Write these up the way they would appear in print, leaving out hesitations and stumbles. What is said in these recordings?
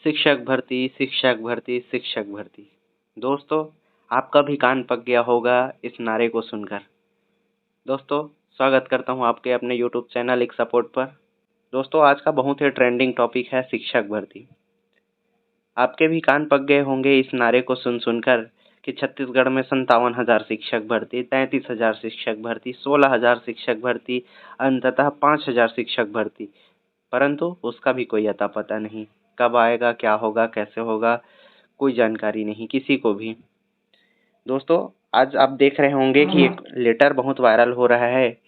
शिक्षक भर्ती, शिक्षक भर्ती, शिक्षक भर्ती। दोस्तों, आपका भी कान पक गया होगा इस नारे को सुनकर। दोस्तों, स्वागत करता हूं आपके अपने यूट्यूब चैनल एक सपोर्ट पर। दोस्तों, आज का बहुत ही ट्रेंडिंग टॉपिक है शिक्षक भर्ती। आपके भी कान पक गए होंगे इस नारे को सुनकर कि छत्तीसगढ़ में 57,000 शिक्षक भर्ती, 33,000 शिक्षक भर्ती, 16,000 शिक्षक भर्ती, अंततः 5,000 शिक्षक भर्ती। परंतु उसका भी कोई अता पता नहीं। कब आएगा, क्या होगा, कैसे होगा, कोई जानकारी नहीं किसी को भी। दोस्तों, आज आप देख रहे होंगे कि एक लेटर बहुत वायरल हो रहा है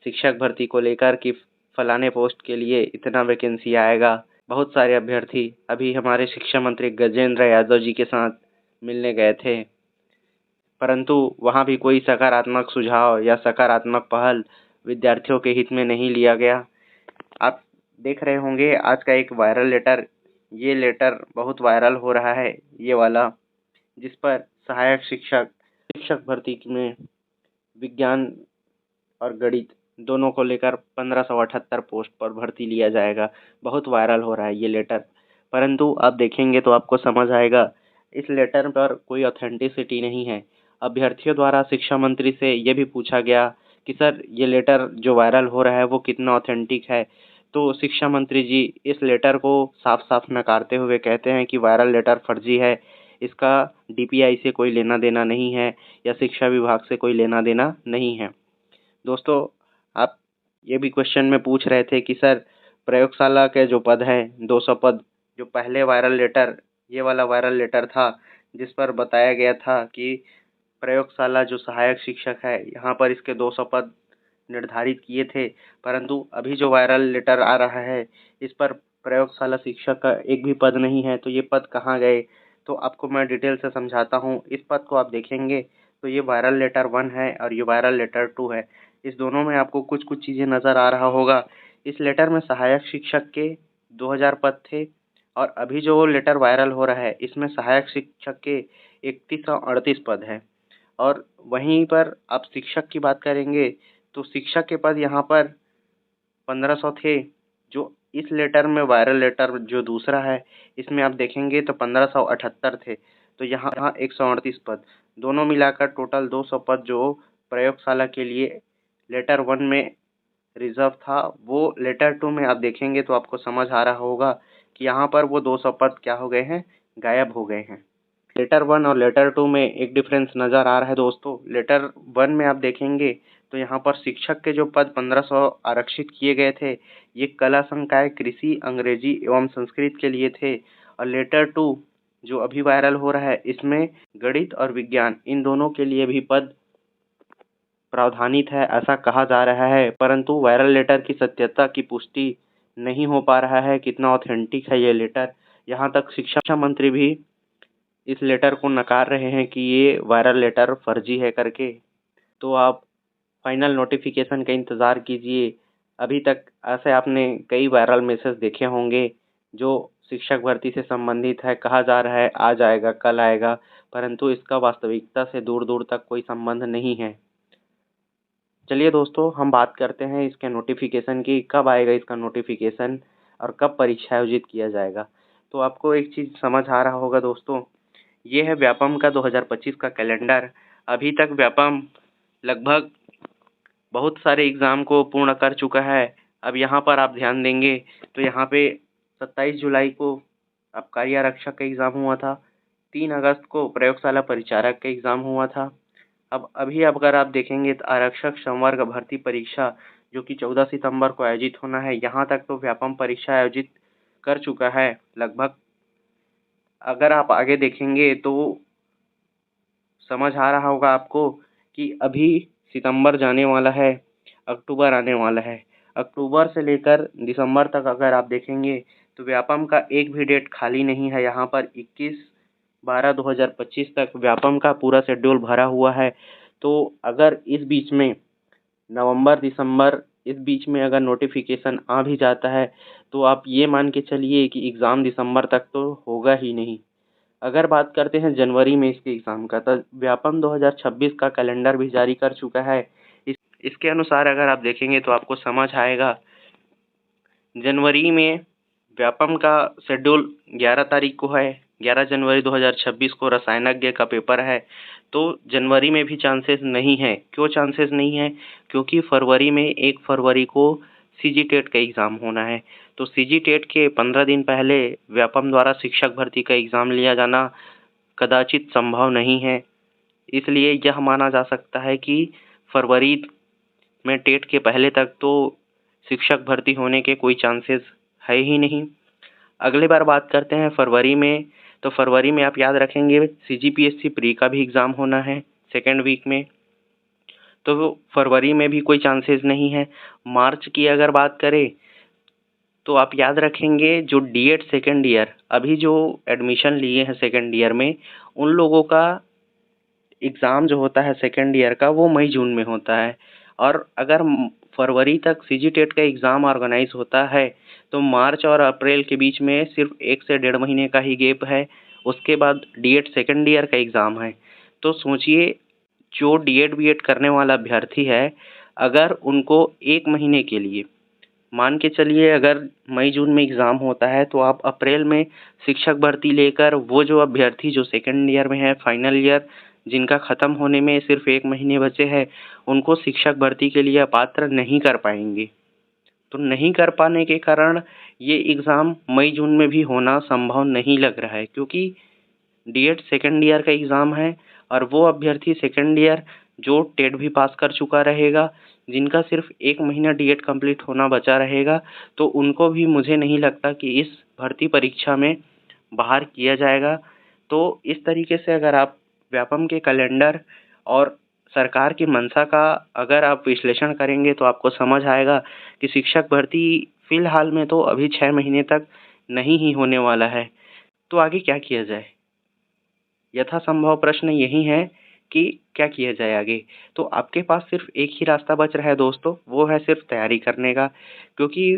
शिक्षक भर्ती को लेकर कि फलाने पोस्ट के लिए इतना वैकेंसी आएगा। बहुत सारे अभ्यर्थी अभी हमारे शिक्षा मंत्री गजेंद्र यादव जी के साथ मिलने गए थे, परंतु वहां भी कोई सकारात्मक सुझाव या सकारात्मक पहल विद्यार्थियों के हित में नहीं लिया गया। आप देख रहे होंगे आज का एक वायरल लेटर, ये लेटर बहुत वायरल हो रहा है ये वाला, जिस पर सहायक शिक्षक भर्ती में विज्ञान और गणित दोनों को लेकर 1578 पोस्ट पर भर्ती लिया जाएगा। बहुत वायरल हो रहा है ये लेटर, परंतु आप देखेंगे तो आपको समझ आएगा इस लेटर पर कोई ऑथेंटिसिटी नहीं है। अभ्यर्थियों द्वारा शिक्षा मंत्री से ये भी पूछा गया कि सर ये लेटर जो वायरल हो रहा है वो कितना ऑथेंटिक है, तो शिक्षा मंत्री जी इस लेटर को साफ साफ नकारते हुए कहते हैं कि वायरल लेटर फर्जी है, इसका डीपीआई से कोई लेना देना नहीं है या शिक्षा विभाग से कोई लेना देना नहीं है। दोस्तों, आप ये भी क्वेश्चन में पूछ रहे थे कि सर प्रयोगशाला के जो पद हैं 200 पद, जो पहले वायरल लेटर ये वाला वायरल लेटर था जिस पर बताया गया था कि प्रयोगशाला जो सहायक शिक्षक है यहाँ पर इसके 200 पद निर्धारित किए थे, परंतु अभी जो वायरल लेटर आ रहा है इस पर प्रयोगशाला शिक्षक का एक भी पद नहीं है। तो ये पद कहाँ गए, तो आपको मैं डिटेल से समझाता हूँ। इस पद को आप देखेंगे तो ये वायरल लेटर 1 है और ये वायरल लेटर 2 है। इस दोनों में आपको कुछ कुछ चीज़ें नज़र आ रहा होगा। इस लेटर में सहायक शिक्षक के 2000 पद थे और अभी जो लेटर वायरल हो रहा है इसमें सहायक शिक्षक के 3138 पद है। और वहीं पर आप शिक्षक की बात करेंगे तो शिक्षक के पद यहाँ पर 1500 थे। जो इस लेटर में वायरल लेटर जो दूसरा है इसमें आप देखेंगे तो 1578 थे। तो यहाँ 138 पद, दोनों मिलाकर टोटल 200 पद जो प्रयोगशाला के लिए लेटर 1 में रिजर्व था, वो लेटर 2 में आप देखेंगे तो आपको समझ आ रहा होगा कि यहाँ पर वो 200 पद क्या हो गए हैं, गायब हो गए हैं। लेटर 1 और लेटर 2 में एक डिफरेंस नज़र आ रहा है दोस्तों। लेटर 1 में आप देखेंगे तो यहाँ पर शिक्षक के जो पद 1500 आरक्षित किए गए थे ये कला संकाय, कृषि, अंग्रेजी एवं संस्कृत के लिए थे। और लेटर 2 जो अभी वायरल हो रहा है इसमें गणित और विज्ञान इन दोनों के लिए भी पद प्रावधानित है ऐसा कहा जा रहा है, परंतु वायरल लेटर की सत्यता की पुष्टि नहीं हो पा रहा है, कितना ऑथेंटिक है ये लेटर। यहाँ तक शिक्षा मंत्री भी इस लेटर को नकार रहे हैं कि ये वायरल लेटर फर्जी है करके। तो आप फाइनल नोटिफिकेशन का इंतज़ार कीजिए। अभी तक ऐसे आपने कई वायरल मैसेज देखे होंगे जो शिक्षक भर्ती से संबंधित है, कहा जा रहा है आज आएगा, कल आएगा, परंतु इसका वास्तविकता से दूर दूर तक कोई संबंध नहीं है। चलिए दोस्तों, हम बात करते हैं इसके नोटिफिकेशन की, कब आएगा इसका नोटिफिकेशन और कब परीक्षा आयोजित किया जाएगा। तो आपको एक चीज़ समझ आ रहा होगा दोस्तों, ये है व्यापम का 2025 का कैलेंडर। अभी तक व्यापम लगभग बहुत सारे एग्ज़ाम को पूर्ण कर चुका है। अब यहाँ पर आप ध्यान देंगे तो यहाँ पे 27 जुलाई को आबकारी आरक्षक का एग्ज़ाम हुआ था, 3 अगस्त को प्रयोगशाला परिचारक का एग्ज़ाम हुआ था। अब अभी अगर आप देखेंगे तो आरक्षक संवर्ग भर्ती परीक्षा जो कि 14 सितंबर को आयोजित होना है, यहाँ तक तो व्यापम परीक्षा आयोजित कर चुका है लगभग। अगर आप आगे देखेंगे तो समझ आ रहा होगा आपको कि अभी सितंबर जाने वाला है, अक्टूबर आने वाला है। अक्टूबर से लेकर दिसंबर तक अगर आप देखेंगे तो व्यापम का एक भी डेट खाली नहीं है। यहाँ पर 21/12/2025 तक व्यापम का पूरा शेड्यूल भरा हुआ है। तो अगर इस बीच में नवंबर दिसंबर इस बीच में अगर नोटिफिकेशन आ भी जाता है तो आप ये मान के चलिए कि एग्ज़ाम दिसंबर तक तो होगा ही नहीं। अगर बात करते हैं जनवरी में इसके एग्ज़ाम का, तो व्यापम 2026 का कैलेंडर भी जारी कर चुका है। इसके अनुसार अगर आप देखेंगे तो आपको समझ आएगा जनवरी में व्यापम का शेड्यूल 11 तारीख को है। 11 जनवरी 2026 को रसायनज्ञ का पेपर है। तो जनवरी में भी चांसेस नहीं है। क्यों चांसेस नहीं है? क्योंकि फरवरी में 1 फरवरी को सीजी टेट का एग्ज़ाम होना है। तो सीजी टेट के 15 दिन पहले व्यापम द्वारा शिक्षक भर्ती का एग्ज़ाम लिया जाना कदाचित संभव नहीं है। इसलिए यह माना जा सकता है कि फरवरी में टेट के पहले तक तो शिक्षक भर्ती होने के कोई चांसेस है ही नहीं। अगली बार बात करते हैं फरवरी में। तो फरवरी में आप याद रखेंगे सीजीपीएससी प्री का भी एग्ज़ाम होना है सेकेंड वीक में। तो फरवरी में भी कोई चांसेस नहीं है। मार्च की अगर बात करें तो आप याद रखेंगे जो डीएड सेकेंड ईयर अभी जो एडमिशन लिए हैं सेकेंड ईयर में, उन लोगों का एग्ज़ाम जो होता है सेकेंड ईयर का वो मई जून में होता है। और अगर फरवरी तक सीजी टेट का एग्ज़ाम ऑर्गेनाइज होता है तो मार्च और अप्रैल के बीच में सिर्फ 1 से 1.5 महीने का ही गैप है। उसके बाद डीएड सेकेंड ईयर का एग्ज़ाम है। तो सोचिए जो डीएड बीएड करने वाला अभ्यर्थी है, अगर उनको 1 महीने के लिए मान के चलिए, अगर मई जून में एग्ज़ाम होता है तो आप अप्रैल में शिक्षक भर्ती लेकर वो जो अभ्यर्थी जो सेकेंड ईयर में है फाइनल ईयर, जिनका ख़त्म होने में सिर्फ 1 महीने बचे हैं, उनको शिक्षक भर्ती के लिए अपात्र नहीं कर पाएंगे। तो नहीं कर पाने के कारण ये एग्ज़ाम मई जून में भी होना संभव नहीं लग रहा है, क्योंकि डीएड सेकेंड ईयर का एग्ज़ाम है और वो अभ्यर्थी सेकेंड ईयर जो टेट भी पास कर चुका रहेगा, जिनका सिर्फ 1 महीना डीएड कंप्लीट होना बचा रहेगा, तो उनको भी मुझे नहीं लगता कि इस भर्ती परीक्षा में बाहर किया जाएगा। तो इस तरीके से अगर आप व्यापम के कैलेंडर और सरकार की मंशा का अगर आप विश्लेषण करेंगे तो आपको समझ आएगा कि शिक्षक भर्ती फ़िलहाल में तो अभी 6 महीने तक नहीं ही होने वाला है। तो आगे क्या किया जाए? यथासंभव प्रश्न यही है कि क्या किया जाए आगे। तो आपके पास सिर्फ एक ही रास्ता बच रहा है दोस्तों, वो है सिर्फ तैयारी करने का। क्योंकि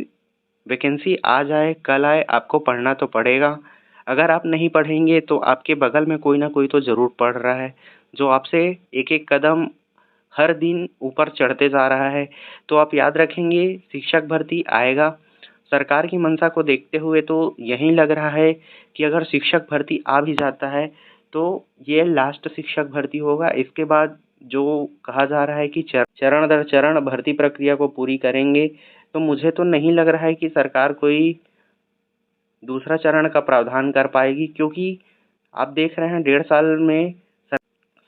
वैकेंसी आ जाए कल आए, आपको पढ़ना तो पड़ेगा। अगर आप नहीं पढ़ेंगे तो आपके बगल में कोई ना कोई तो ज़रूर पढ़ रहा है, जो आपसे एक एक कदम हर दिन ऊपर चढ़ते जा रहा है। तो आप याद रखेंगे शिक्षक भर्ती आएगा। सरकार की मंशा को देखते हुए तो यही लग रहा है कि अगर शिक्षक भर्ती आ भी जाता है तो ये लास्ट शिक्षक भर्ती होगा। इसके बाद जो कहा जा रहा है कि चरण दर चरण भर्ती प्रक्रिया को पूरी करेंगे, तो मुझे तो नहीं लग रहा है कि सरकार कोई दूसरा चरण का प्रावधान कर पाएगी। क्योंकि आप देख रहे हैं 1.5 साल में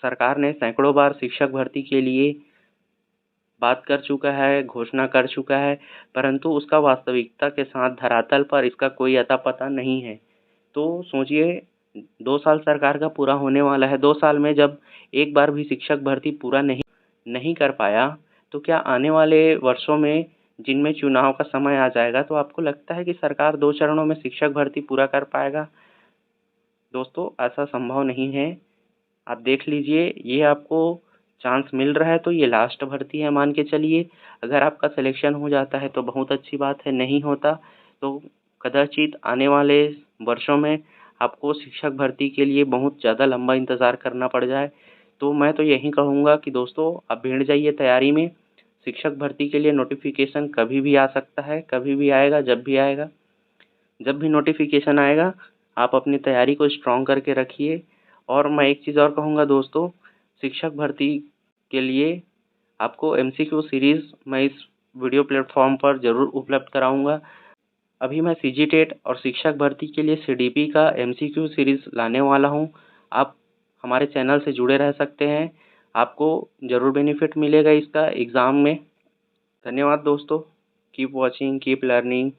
सरकार ने सैकड़ों बार शिक्षक भर्ती के लिए बात कर चुका है, घोषणा कर चुका है, परंतु उसका वास्तविकता के साथ धरातल पर इसका कोई अता पता नहीं है। तो सोचिए 2 साल सरकार का पूरा होने वाला है। 2 साल में जब एक बार भी शिक्षक भर्ती पूरा नहीं कर पाया, तो क्या आने वाले वर्षों में जिनमें चुनाव का समय आ जाएगा तो आपको लगता है कि सरकार 2 चरणों में शिक्षक भर्ती पूरा कर पाएगा? दोस्तों ऐसा संभव नहीं है। आप देख लीजिए, ये आपको चांस मिल रहा है तो ये लास्ट भर्ती है मान के चलिए। अगर आपका सिलेक्शन हो जाता है तो बहुत अच्छी बात है, नहीं होता तो कदाचित आने वाले वर्षों में आपको शिक्षक भर्ती के लिए बहुत ज़्यादा लंबा इंतज़ार करना पड़ जाए। तो मैं तो यही कहूँगा कि दोस्तों आप भिड़ जाइए तैयारी में। शिक्षक भर्ती के लिए नोटिफिकेशन कभी भी आ सकता है, कभी भी आएगा, जब भी आएगा। जब भी नोटिफिकेशन आएगा आप अपनी तैयारी को स्ट्रॉन्ग करके रखिए। और मैं एक चीज़ और कहूँगा दोस्तों, शिक्षक भर्ती के लिए आपको एमसीक्यू सीरीज़ मैं इस वीडियो प्लेटफॉर्म पर ज़रूर उपलब्ध कराऊँगा। अभी मैं सीजी टेट और शिक्षक भर्ती के लिए सीडीपी का एमसीक्यू सीरीज़ लाने वाला हूँ। आप हमारे चैनल से जुड़े रह सकते हैं, आपको ज़रूर बेनिफिट मिलेगा इसका एग्ज़ाम में। धन्यवाद दोस्तों। Keep watching, keep learning.